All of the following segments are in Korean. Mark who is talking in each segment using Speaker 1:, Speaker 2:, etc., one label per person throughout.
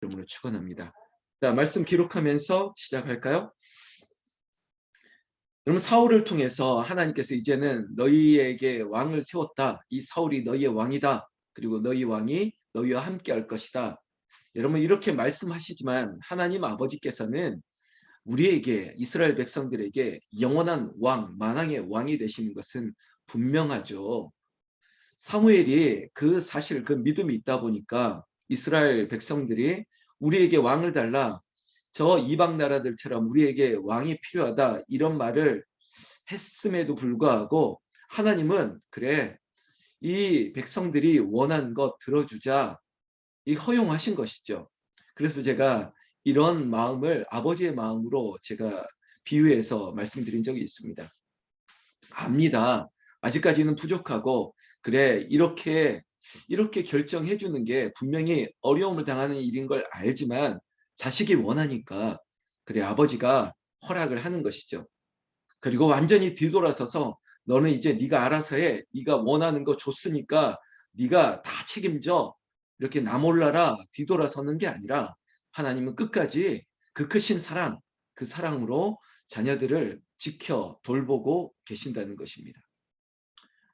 Speaker 1: 이름으로 축원합니다. 자, 말씀 기록하면서 시작할까요? 여러분, 사울을 통해서 하나님께서 이제는 너희에게 왕을 세웠다. 이 사울이 너희의 왕이다. 그리고 너희 왕이 너희와 함께 할 것이다. 여러분, 이렇게 말씀하시지만 하나님 아버지께서는 우리에게, 이스라엘 백성들에게 영원한 왕, 만왕의 왕이 되시는 것은 분명하죠. 사무엘이 그 사실, 그 믿음이 있다 보니까 이스라엘 백성들이 우리에게 왕을 달라, 저 이방 나라들처럼 우리에게 왕이 필요하다, 이런 말을 했음에도 불구하고 하나님은 그래, 이 백성들이 원하는 것 들어주자, 이 허용하신 것이죠. 그래서 제가 이런 마음을 아버지의 마음으로 제가 비유해서 말씀드린 적이 있습니다. 압니다. 아직까지는 부족하고, 그래, 이렇게 결정해 주는 게 분명히 어려움을 당하는 일인 걸 알지만 자식이 원하니까 그래, 아버지가 허락을 하는 것이죠. 그리고 완전히 뒤돌아서서 너는 이제 네가 알아서 해. 네가 원하는 거 줬으니까 네가 다 책임져. 이렇게 나 몰라라 뒤돌아서는 게 아니라 하나님은 끝까지 그 크신 사랑, 그 사랑으로 자녀들을 지켜 돌보고 계신다는 것입니다.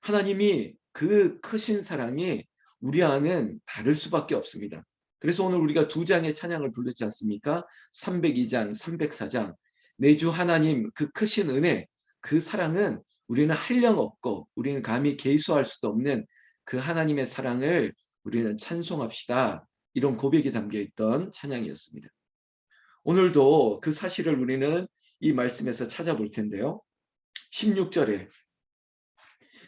Speaker 1: 하나님이 그 크신 사랑이 우리와는 다를 수밖에 없습니다. 그래서 오늘 우리가 두 장의 찬양을 부르지 않습니까? 302장, 304장. 내 주 하나님 그 크신 은혜, 그 사랑은 우리는 한량없고 우리는 감히 계수할 수도 없는 그 하나님의 사랑을 우리는 찬송합시다. 이런 고백이 담겨있던 찬양이었습니다. 오늘도 그 사실을 우리는 이 말씀에서 찾아볼 텐데요. 16절에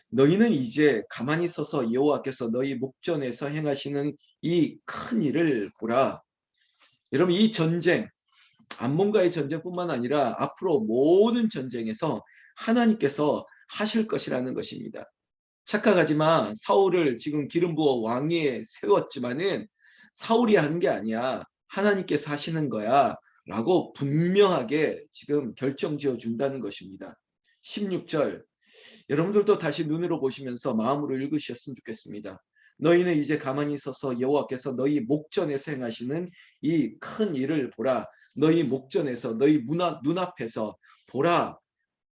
Speaker 1: 너희는 이제 가만히 서서 여호와께서 너희 목전에서 행하시는 이 큰 일을 보라. 여러분, 이 전쟁, 암몬과의 전쟁뿐만 아니라 앞으로 모든 전쟁에서 하나님께서 하실 것이라는 것입니다. 착각하지 마. 사울을 지금 기름 부어 왕위에 세웠지만은 사울이 하는 게 아니야. 하나님께서 하시는 거야. 라고 분명하게 지금 결정지어 준다는 것입니다. 16절. 여러분들도 다시 눈으로 보시면서 마음으로 읽으셨으면 좋겠습니다. 너희는 이제 가만히 서서 여호와께서 너희 목전에서 행하시는 이 큰 일을 보라. 너희 목전에서, 너희 눈앞에서 보라.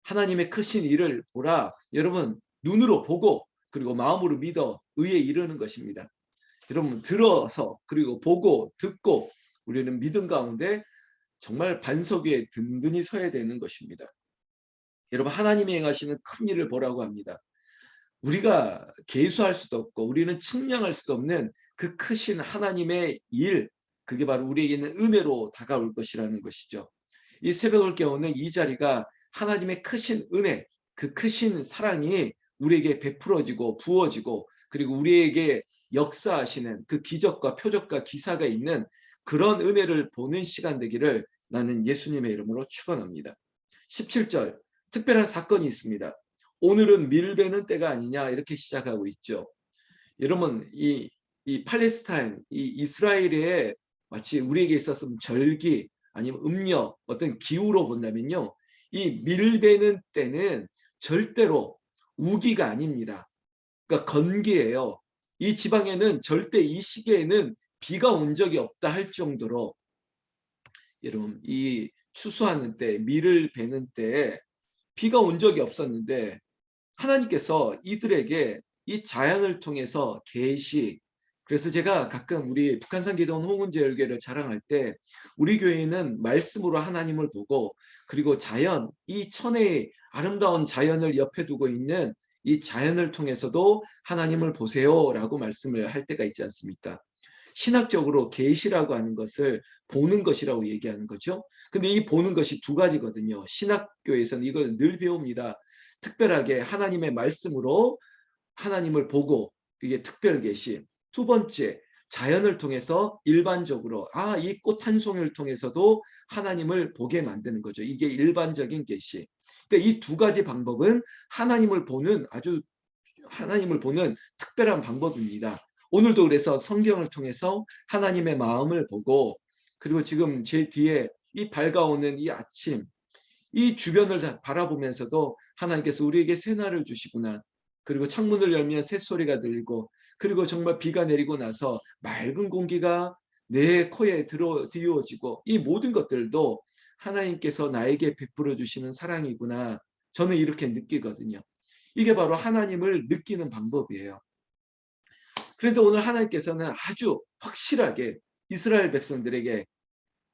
Speaker 1: 하나님의 크신 일을 보라. 여러분, 눈으로 보고 그리고 마음으로 믿어 의에 이르는 것입니다. 여러분, 들어서 그리고 보고 듣고 우리는 믿음 가운데 정말 반석 위에 든든히 서야 되는 것입니다. 여러분, 하나님이 행하시는 큰 일을 보라고 합니다. 우리가 계수할 수도 없고 우리는 측량할 수도 없는 그 크신 하나님의 일, 그게 바로 우리에게는 은혜로 다가올 것이라는 것이죠. 이 새벽을 깨우는 이 자리가 하나님의 크신 은혜, 그 크신 사랑이 우리에게 베풀어지고 부어지고 그리고 우리에게 역사하시는 그 기적과 표적과 기사가 있는 그런 은혜를 보는 시간 되기를 나는 예수님의 이름으로 축원합니다. 17절, 특별한 사건이 있습니다. 오늘은 밀베는 때가 아니냐, 이렇게 시작하고 있죠. 여러분, 이 팔레스타인, 이 이스라엘의 마치 우리에게 있어서 절기 아니면 음력, 어떤 기후로 본다면요, 이 밀베는 때는 절대로 우기가 아닙니다. 그러니까 건기예요. 이 지방에는 절대 이 시기에는 비가 온 적이 없다 할 정도로, 여러분, 이 추수하는 때, 밀을 베는 때에 비가 온 적이 없었는데 하나님께서 이들에게 이 자연을 통해서 계시, 그래서 제가 가끔 우리 북한산 기도원 홍은제일교회를 자랑할 때 우리 교회는 말씀으로 하나님을 보고 그리고 자연, 이 천혜의 아름다운 자연을 옆에 두고 있는 이 자연을 통해서도 하나님을 보세요라고 말씀을 할 때가 있지 않습니까? 신학적으로 계시라고 하는 것을 보는 것이라고 얘기하는 거죠. 근데 이 보는 것이 두 가지거든요. 신학교에서는 이걸 늘 배웁니다. 특별하게 하나님의 말씀으로 하나님을 보고, 이게 특별 계시. 두 번째, 자연을 통해서 일반적으로 이 꽃 한 송이를 통해서도 하나님을 보게 만드는 거죠. 이게 일반적인 계시. 그러니까 이 두 가지 방법은 하나님을 보는 특별한 방법입니다. 오늘도 그래서 성경을 통해서 하나님의 마음을 보고, 그리고 지금 제 뒤에 이 밝아오는 이 아침, 이 주변을 바라보면서도 하나님께서 우리에게 새날을 주시구나. 그리고 창문을 열면 새소리가 들리고, 그리고 정말 비가 내리고 나서 맑은 공기가 내 코에 드리워지고 이 모든 것들도 하나님께서 나에게 베풀어 주시는 사랑이구나. 저는 이렇게 느끼거든요. 이게 바로 하나님을 느끼는 방법이에요. 그런데 오늘 하나님께서는 아주 확실하게 이스라엘 백성들에게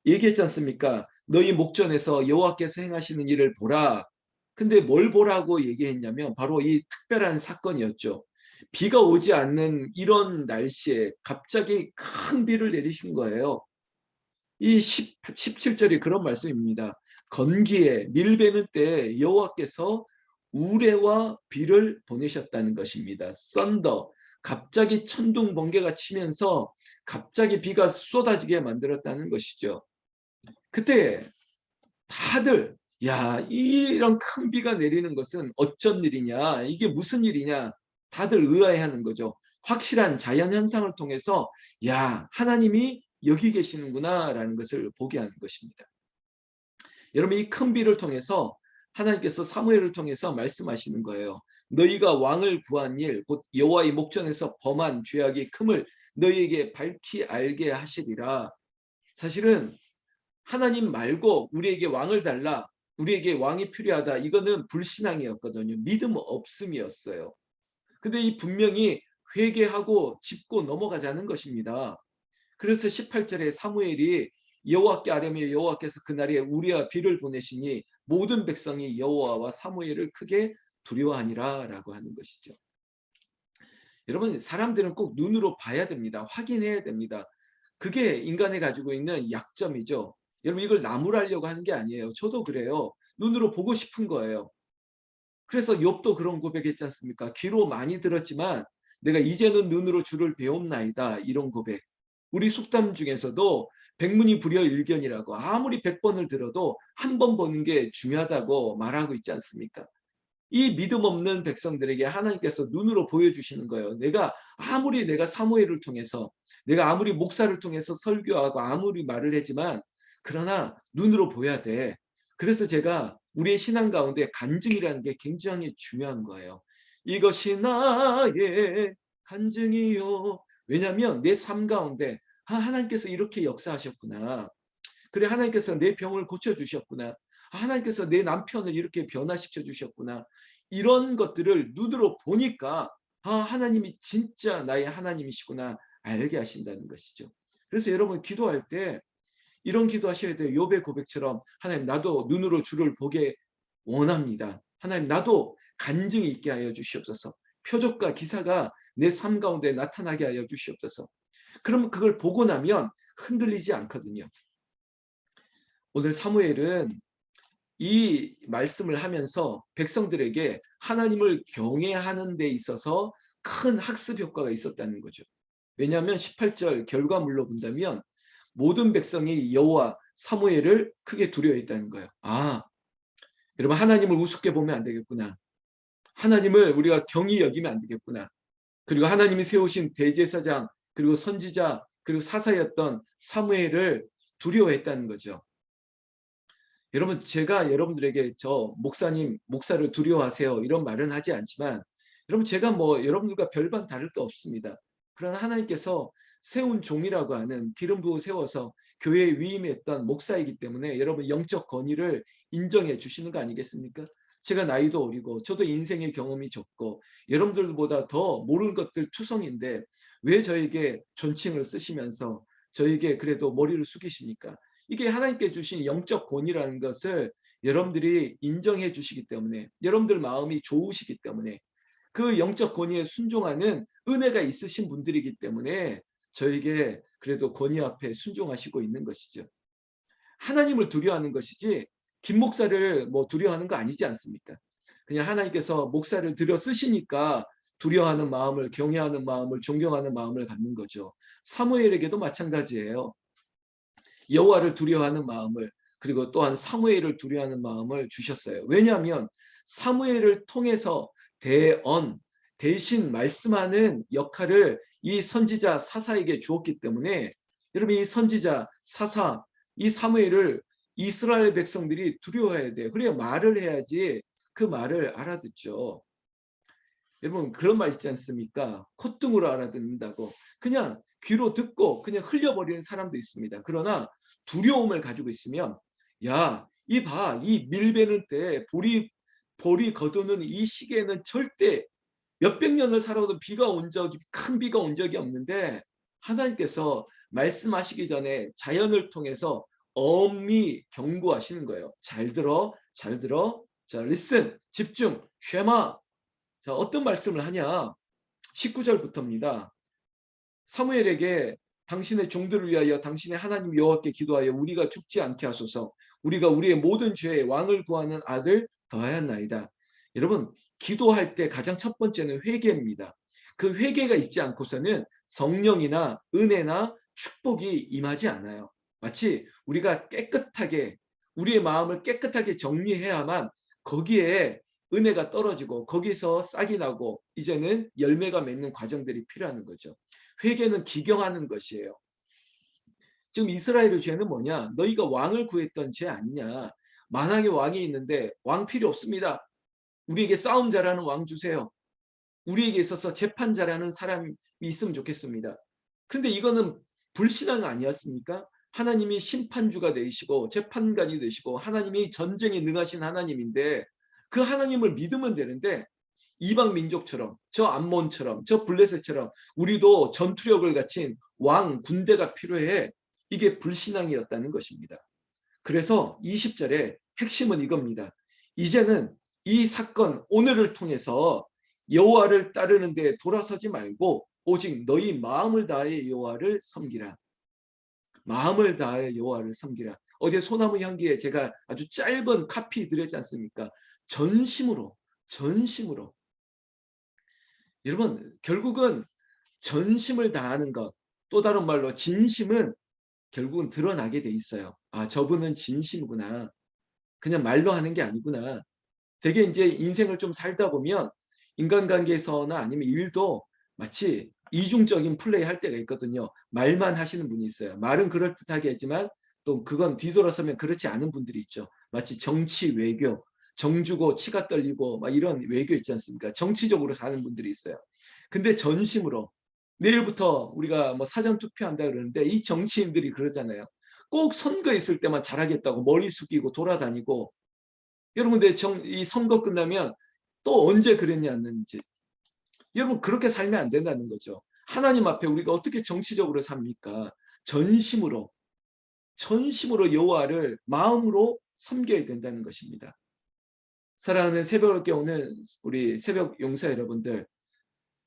Speaker 1: 얘기했지 않습니까? 너희 목전에서 여호와께서 행하시는 일을 보라. 근데 뭘 보라고 얘기했냐면 바로 이 특별한 사건이었죠. 비가 오지 않는 이런 날씨에 갑자기 큰 비를 내리신 거예요. 이 17절이 그런 말씀입니다. 건기에 밀베는 때 여호와께서 우레와 비를 보내셨다는 것입니다. 썬더, 갑자기 천둥 번개가 치면서 갑자기 비가 쏟아지게 만들었다는 것이죠. 그때 다들 야, 이런 큰 비가 내리는 것은 어쩐 일이냐, 이게 무슨 일이냐, 다들 의아해하는 거죠. 확실한 자연 현상을 통해서 야, 하나님이 여기 계시는구나라는 것을 보게 하는 것입니다. 여러분, 이 큰 비를 통해서 하나님께서 사무엘을 통해서 말씀하시는 거예요. 너희가 왕을 구한 일, 곧 여호와의 목전에서 범한 죄악의 큼을 너희에게 밝히 알게 하시리라. 사실은 하나님 말고 우리에게 왕을 달라, 우리에게 왕이 필요하다, 이거는 불신앙이었거든요. 믿음 없음이었어요. 근데 이 분명히 회개하고 짚고 넘어가자는 것입니다. 그래서 18절에 사무엘이 여호와께 아뢰며 여호와께서 그날에 우리와 비를 보내시니 모든 백성이 여호와와 사무엘을 크게 두려워하니라 라고 하는 것이죠. 여러분, 사람들은 꼭 눈으로 봐야 됩니다. 확인해야 됩니다. 그게 인간이 가지고 있는 약점이죠. 여러분, 이걸 나무라려고 하는 게 아니에요. 저도 그래요. 눈으로 보고 싶은 거예요. 그래서 욥도 그런 고백했지 않습니까? 귀로 많이 들었지만 내가 이제는 눈으로 주를 배움나이다, 이런 고백. 우리 속담 중에서도 백문이 불여일견이라고, 아무리 100번을 들어도 한 번 보는 게 중요하다고 말하고 있지 않습니까? 이 믿음 없는 백성들에게 하나님께서 눈으로 보여주시는 거예요. 내가 사무엘을 통해서, 내가 아무리 목사를 통해서 설교하고 아무리 말을 했지만 그러나 눈으로 보여야 돼. 그래서 제가 우리의 신앙 가운데 간증이라는 게 굉장히 중요한 거예요. 이것이 나의 간증이요. 왜냐하면 내 삶 가운데 하나님께서 이렇게 역사하셨구나. 그래, 하나님께서 내 병을 고쳐주셨구나. 하나님께서 내 남편을 이렇게 변화시켜 주셨구나. 이런 것들을 눈으로 보니까 하나님이 진짜 나의 하나님이시구나 알게 하신다는 것이죠. 그래서 여러분, 기도할 때 이런 기도하셔야 돼요. 욥의 고백처럼 하나님, 나도 눈으로 주를 보게 원합니다. 하나님, 나도 간증이 있게 하여 주시옵소서. 표적과 기사가 내 삶 가운데 나타나게 하여 주시옵소서. 그러면 그걸 보고 나면 흔들리지 않거든요. 오늘 사무엘은 이 말씀을 하면서 백성들에게 하나님을 경외하는 데 있어서 큰 학습 효과가 있었다는 거죠. 왜냐하면 18절 결과물로 본다면 모든 백성이 여호와 사무엘을 크게 두려워했다는 거예요. 여러분, 하나님을 우습게 보면 안 되겠구나. 하나님을 우리가 경히 여기면 안 되겠구나. 그리고 하나님이 세우신 대제사장, 그리고 선지자, 그리고 사사였던 사무엘을 두려워했다는 거죠. 여러분, 제가 여러분들에게 목사를 두려워하세요, 이런 말은 하지 않지만, 여러분, 제가 여러분들과 별반 다를 게 없습니다. 그러나 하나님께서 세운 종이라고 하는, 기름 부어 세워서 교회에 위임했던 목사이기 때문에 여러분, 영적 권위를 인정해 주시는 거 아니겠습니까? 제가 나이도 어리고 저도 인생의 경험이 적고 여러분들보다 더 모르는 것들 투성인데 왜 저에게 존칭을 쓰시면서 저에게 그래도 머리를 숙이십니까? 이게 하나님께 주신 영적 권위라는 것을 여러분들이 인정해 주시기 때문에, 여러분들 마음이 좋으시기 때문에, 그 영적 권위에 순종하는 은혜가 있으신 분들이기 때문에 저에게 그래도 권위 앞에 순종하시고 있는 것이죠. 하나님을 두려워하는 것이지 김 목사를 두려워하는 거 아니지 않습니까? 그냥 하나님께서 목사를 들여 쓰시니까 두려워하는 마음을, 경외하는 마음을, 존경하는 마음을 갖는 거죠. 사무엘에게도 마찬가지예요. 여호와를 두려워하는 마음을, 그리고 또한 사무엘을 두려워하는 마음을 주셨어요. 왜냐하면 사무엘을 통해서 대신 말씀하는 역할을 이 선지자 사사에게 주었기 때문에 여러분, 이 선지자 사사, 이 사무엘을 이스라엘 백성들이 두려워해야 돼요. 그래야 말을 해야지 그 말을 알아듣죠. 여러분, 그런 말 있지 않습니까? 콧등으로 알아듣는다고. 그냥 귀로 듣고 그냥 흘려버리는 사람도 있습니다. 그러나 두려움을 가지고 있으면 야, 이 밀베는 때 보리 거두는 이 시기에는 절대 몇백 년을 살아도 큰 비가 온 적이 없는데 하나님께서 말씀하시기 전에 자연을 통해서 엄히 경고하시는 거예요. 잘 들어, 잘 들어. 자, listen, 집중, 쉐마. 자, 어떤 말씀을 하냐? 19절부터입니다. 사무엘에게 당신의 종들을 위하여 당신의 하나님 여호와께 기도하여 우리가 죽지 않게 하소서. 우리가 우리의 모든 죄에 왕을 구하는 아들 더하였나이다. 여러분, 기도할 때 가장 첫 번째는 회개입니다. 그 회개가 있지 않고서는 성령이나 은혜나 축복이 임하지 않아요. 마치 우리가 깨끗하게 우리의 마음을 깨끗하게 정리해야만 거기에 은혜가 떨어지고 거기서 싹이 나고 이제는 열매가 맺는 과정들이 필요한 거죠. 회개는 기경하는 것이에요. 지금 이스라엘의 죄는 뭐냐? 너희가 왕을 구했던 죄 아니냐? 만왕의 왕이 있는데 왕 필요 없습니다. 우리에게 싸움 잘하는 왕 주세요. 우리에게 있어서 재판 잘하는 사람이 있으면 좋겠습니다. 그런데 이거는 불신앙 아니었습니까? 하나님이 심판주가 되시고 재판관이 되시고 하나님이 전쟁에 능하신 하나님인데 그 하나님을 믿으면 되는데 이방 민족처럼 저 암몬처럼 저 블레셋처럼 우리도 전투력을 갖춘 왕 군대가 필요해. 이게 불신앙이었다는 것입니다. 그래서 20절에 핵심은 이겁니다. 이제는 이 사건 오늘을 통해서 여호와를 따르는 데 돌아서지 말고 오직 너희 마음을 다해 여호와를 섬기라. 마음을 다해 여호와를 섬기라. 어제 소나무 향기에 제가 아주 짧은 카피 드렸지 않습니까? 전심으로. 여러분, 결국은 전심을 다하는 것, 또 다른 말로 진심은 결국은 드러나게 돼 있어요. 아, 저분은 진심이구나. 그냥 말로 하는 게 아니구나. 되게 이제 인생을 좀 살다 보면 인간관계에서나 아니면 일도 마치 이중적인 플레이 할 때가 있거든요. 말만 하시는 분이 있어요. 말은 그럴듯하게 했지만 또 그건 뒤돌아서면 그렇지 않은 분들이 있죠. 마치 정치 외교, 정주고 치가 떨리고 막 이런 외교 있지 않습니까? 정치적으로 사는 분들이 있어요. 근데 전심으로 내일부터 우리가 뭐 사전 투표한다 그러는데 이 정치인들이 그러잖아요. 꼭 선거 있을 때만 잘하겠다고 머리 숙이고 돌아다니고 여러분 근데 이 선거 끝나면 또 언제 그랬냐는지 여러분 그렇게 살면 안 된다는 거죠. 하나님 앞에 우리가 어떻게 정치적으로 삽니까? 전심으로 여호와를 마음으로 섬겨야 된다는 것입니다. 사랑하는 새벽을 깨우는 우리 새벽 용사 여러분들,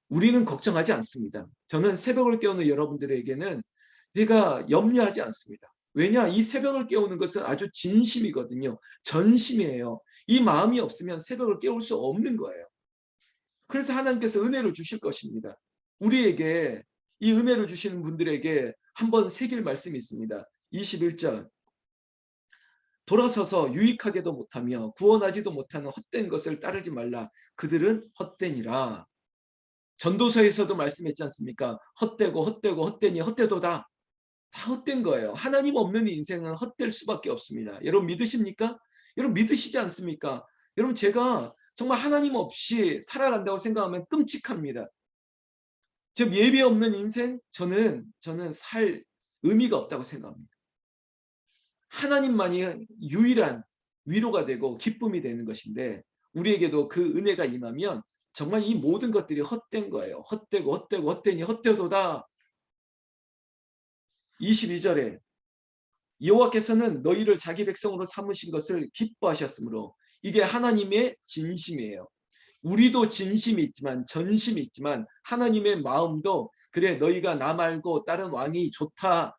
Speaker 1: 우리는 걱정하지 않습니다. 저는 새벽을 깨우는 여러분들에게는 내가 염려하지 않습니다. 왜냐? 이 새벽을 깨우는 것은 아주 진심이거든요. 전심이에요. 이 마음이 없으면 새벽을 깨울 수 없는 거예요. 그래서 하나님께서 은혜를 주실 것입니다. 우리에게 이 은혜를 주시는 분들에게 한번 새길 말씀이 있습니다. 21절 돌아서서 유익하게도 못하며 구원하지도 못하는 헛된 것을 따르지 말라. 그들은 헛되니라. 전도서에서도 말씀했지 않습니까? 헛되니 헛되도다. 다 헛된 거예요. 하나님 없는 인생은 헛될 수밖에 없습니다. 여러분 믿으십니까? 여러분 믿으시지 않습니까? 여러분 제가 정말 하나님 없이 살아간다고 생각하면 끔찍합니다. 즉 예배 없는 인생 저는 살 의미가 없다고 생각합니다. 하나님만이 유일한 위로가 되고 기쁨이 되는 것인데 우리에게도 그 은혜가 임하면 정말 이 모든 것들이 헛된 거예요. 헛되니 헛되도다. 22절에 여호와께서는 너희를 자기 백성으로 삼으신 것을 기뻐하셨으므로 이게 하나님의 진심이에요. 우리도 진심이 있지만 전심이 있지만 하나님의 마음도 그래 너희가 나 말고 다른 왕이 좋다.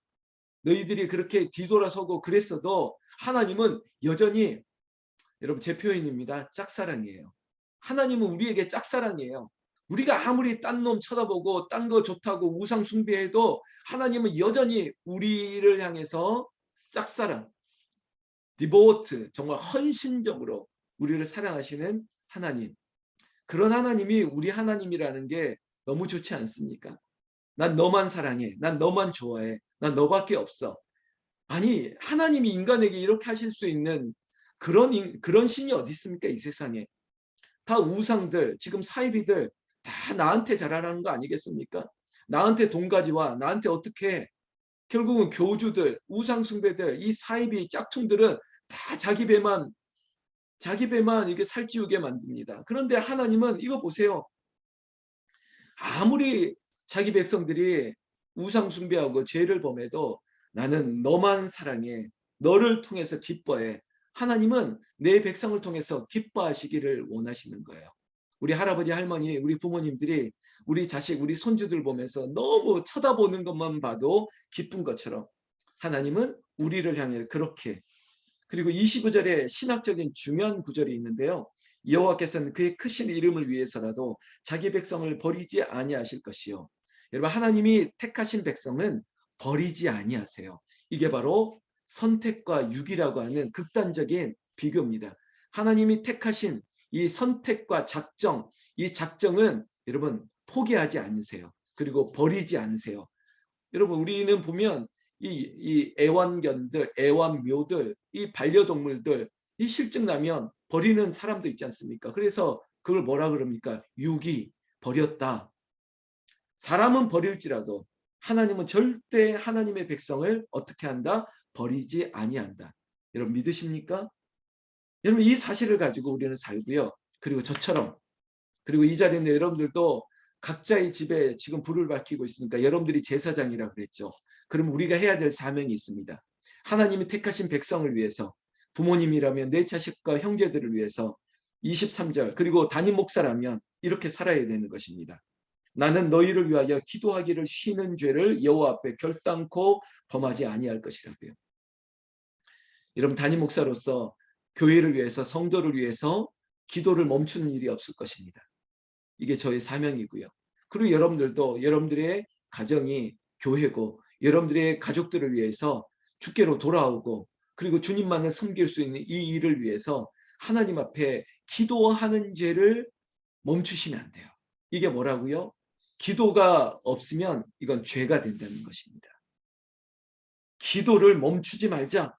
Speaker 1: 너희들이 그렇게 뒤돌아서고 그랬어도 하나님은 여전히 여러분 제 표현입니다. 짝사랑이에요. 하나님은 우리에게 짝사랑이에요. 우리가 아무리 딴 놈 쳐다보고 딴 거 좋다고 우상 숭배해도 하나님은 여전히 우리를 향해서 짝사랑, 디보트, 정말 헌신적으로 우리를 사랑하시는 하나님. 그런 하나님이 우리 하나님이라는 게 너무 좋지 않습니까? 난 너만 사랑해. 난 너만 좋아해. 난 너밖에 없어. 아니 하나님이 인간에게 이렇게 하실 수 있는 그런 신이 어디 있습니까? 이 세상에. 다 우상들, 지금 사이비들 다 나한테 잘하라는 거 아니겠습니까? 나한테 돈 가져와. 나한테 어떻게 해. 결국은 교주들, 우상숭배들, 이 사이비 짝퉁들은 다 자기 배만 이게 살찌우게 만듭니다. 그런데 하나님은 이거 보세요. 아무리 자기 백성들이 우상숭배하고 죄를 범해도 나는 너만 사랑해. 너를 통해서 기뻐해. 하나님은 내 백성을 통해서 기뻐하시기를 원하시는 거예요. 우리 할아버지, 할머니, 우리 부모님들이 우리 자식, 우리 손주들 보면서 너무 쳐다보는 것만 봐도 기쁜 것처럼 하나님은 우리를 향해 그렇게. 그리고 25절에 신학적인 중요한 구절이 있는데요. 여호와께서는 그의 크신 이름을 위해서라도 자기 백성을 버리지 아니하실 것이요. 여러분, 하나님이 택하신 백성은 버리지 아니하세요. 이게 바로 선택과 유기라고 하는 극단적인 비교입니다. 하나님이 택하신 이 선택과 작정, 이 작정은 여러분 포기하지 않으세요. 그리고 버리지 않으세요. 여러분, 우리는 보면 이 애완견들, 애완묘들, 이 반려동물들, 이 실증 나면 버리는 사람도 있지 않습니까? 그래서 그걸 뭐라 그럽니까? 유기, 버렸다. 사람은 버릴지라도 하나님은 절대 하나님의 백성을 어떻게 한다? 버리지 아니한다. 여러분 믿으십니까? 여러분 이 사실을 가지고 우리는 살고요. 그리고 저처럼, 그리고 이 자리에 있는 여러분들도 각자의 집에 지금 불을 밝히고 있으니까 여러분들이 제사장이라고 그랬죠. 그럼 우리가 해야 될 사명이 있습니다. 하나님이 택하신 백성을 위해서, 부모님이라면 내 자식과 형제들을 위해서 23절, 그리고 담임 목사라면 이렇게 살아야 되는 것입니다. 나는 너희를 위하여 기도하기를 쉬는 죄를 여호와 앞에 결단코 범하지 아니할 것이라고요. 여러분 담임 목사로서 교회를 위해서, 성도를 위해서 기도를 멈추는 일이 없을 것입니다. 이게 저의 사명이고요. 그리고 여러분들도 여러분들의 가정이 교회고 여러분들의 가족들을 위해서 주께로 돌아오고 그리고 주님만을 섬길 수 있는 이 일을 위해서 하나님 앞에 기도하는 죄를 멈추시면 안 돼요. 이게 뭐라고요? 기도가 없으면 이건 죄가 된다는 것입니다. 기도를 멈추지 말자.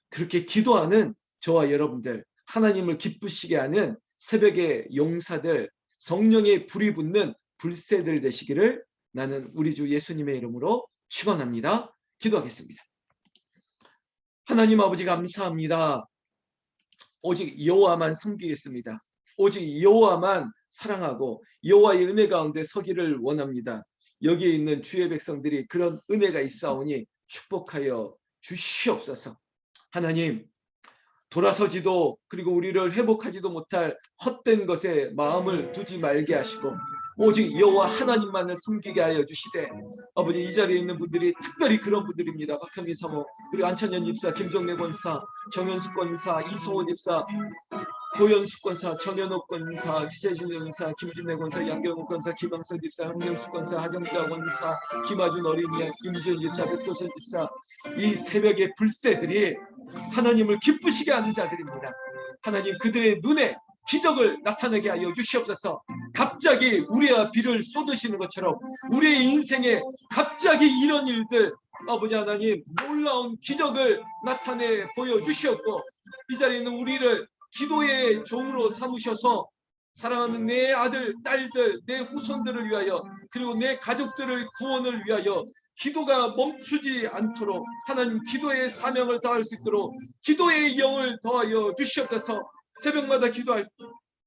Speaker 1: 그렇게 기도하는 저와 여러분들, 하나님을 기쁘시게 하는 새벽의 용사들, 성령의 불이 붙는 불새들 되시기를 나는 우리 주 예수님의 이름으로 축원합니다. 기도하겠습니다. 하나님 아버지 감사합니다. 오직 여호와만 섬기겠습니다. 오직 여호와만 사랑하고 여호와의 은혜 가운데 서기를 원합니다. 여기에 있는 주의 백성들이 그런 은혜가 있사오니 축복하여 주시옵소서. 하나님, 돌아서지도 그리고 우리를 회복하지도 못할 헛된 것에 마음을 두지 말게 하시고 오직 여호와 하나님만을 섬기게 하여 주시되, 아버지 이 자리에 있는 분들이 특별히 그런 분들입니다. 박현민 사모, 그리고 안천연 집사, 김정래 권사, 정현숙 권사, 이소원 집사, 고현숙 권사, 정현옥 권사, 기재진 권사, 김진래 권사, 양경욱 권사, 김항선 집사, 황명숙 권사, 하정자 권사, 김아준 어린이, 임지연 집사, 백도선 집사, 이 새벽의 불새들이 하나님을 기쁘시게 하는 자들입니다. 하나님 그들의 눈에 기적을 나타내게 하여 주시옵소서. 갑자기 우리와 비를 쏟으시는 것처럼 우리의 인생에 갑자기 이런 일들, 아버지 하나님 놀라운 기적을 나타내 보여주시옵고 이 자리에 있는 우리를 기도의 종으로 삼으셔서 사랑하는 내 아들, 딸들, 내 후손들을 위하여 그리고 내 가족들의 구원을 위하여 기도가 멈추지 않도록 하나님 기도의 사명을 다할 수 있도록 기도의 영을 더하여 주시옵소서. 새벽마다 기도할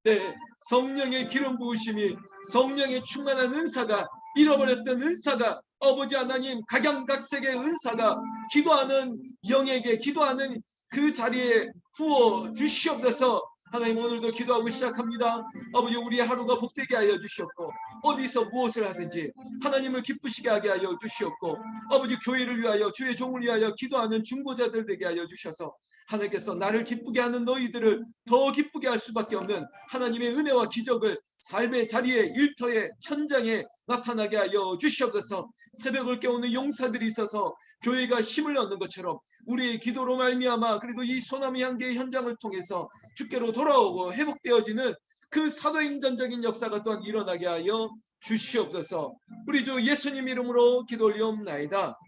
Speaker 1: 때 성령의 기름 부으심이, 성령의 충만한 은사가, 잃어버렸던 은사가, 아버지 하나님 각양각색의 은사가 기도하는 영에게, 기도하는 그 자리에 부어 주시옵소서. 하나님 오늘도 기도하고 시작합니다. 아버지 우리의 하루가 복되게 하여 주시옵고 어디서 무엇을 하든지 하나님을 기쁘시게 하게 하여 주시옵고 아버지 교회를 위하여 주의 종을 위하여 기도하는 중보자들 되게 하여 주셔서 하나님께서 나를 기쁘게 하는 너희들을 더 기쁘게 할 수밖에 없는 하나님의 은혜와 기적을 삶의 자리에, 일터에, 현장에 나타나게 하여 주시옵소서. 새벽을 깨우는 용사들이 있어서 교회가 힘을 얻는 것처럼 우리의 기도로 말미암아 그리고 이 소나무 향기의 현장을 통해서 주께로 돌아오고 회복되어지는 그 사도행전적인 역사가 또한 일어나게 하여 주시옵소서. 우리 주 예수님 이름으로 기도 올리옵나이다.